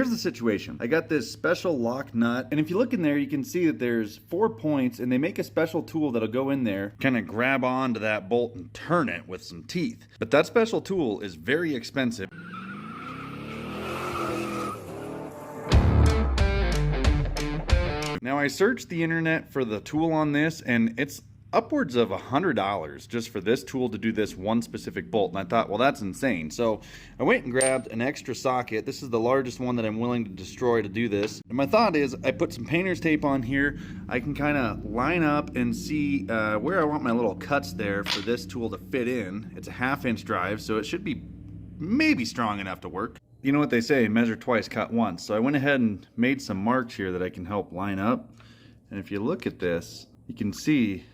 here's the situation. I got this special lock nut, and if you look in there, you can see that there's 4 points, and they make a special tool that'll go in there, kind of grab onto that bolt and turn it with some teeth. But that special tool is very expensive. Now I searched the internet for the tool on this, and it's upwards of $100 just for this tool to do this one specific bolt. And I thought, well, that's insane. So I went and grabbed an extra socket. This is the largest one that I'm willing to destroy to do this. And my thought is I put some painter's tape on here. I can kind of line up and see where I want my little cuts there for this tool to fit in. It's a 1/2 inch drive, so it should be maybe strong enough to work. You know what they say, measure twice, cut once. So I went ahead and made some marks here that I can help line up. And if you look at this, you can see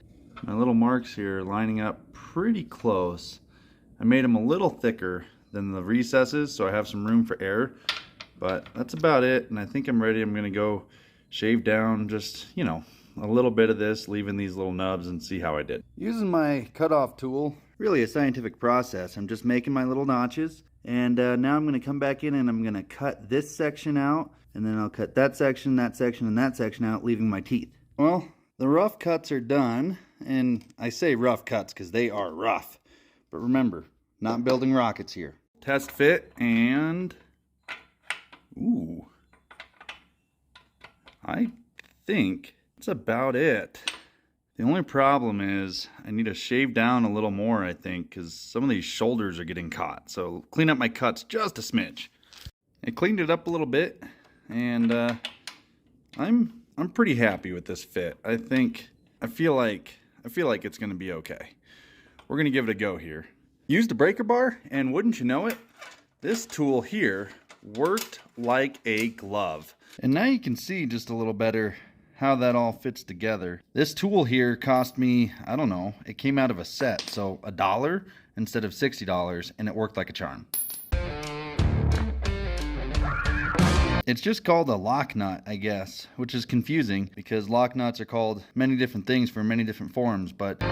my little marks here lining up pretty close. I made them a little thicker than the recesses, so I have some room for error. But that's about it, and I think I'm ready. I'm gonna go shave down just, you know, a little bit of this, leaving these little nubs, and see how I did. Using my cutoff tool, really a scientific process. I'm just making my little notches. And now I'm going to come back in and I'm going to cut this section out, and then I'll cut that section, and that section out, leaving my teeth. Well, the rough cuts are done, and I say rough cuts because they are rough. But remember, not building rockets here. Test fit, and ooh, I think that's about it. The only problem is I need to shave down a little more, I think, because some of these shoulders are getting caught. So clean up my cuts just a smidge. I cleaned it up a little bit, and I'm pretty happy with this fit. I feel like it's going to be okay. We're going to give it a go here. Used a breaker bar, and wouldn't you know it, this tool here worked like a glove. And now you can see just a little better how that all fits together. This tool here cost me, I don't know, it came out of a set, so $1 instead of $60, and it worked like a charm. It's just called a lock nut, I guess, which is confusing because lock nuts are called many different things for many different forms, but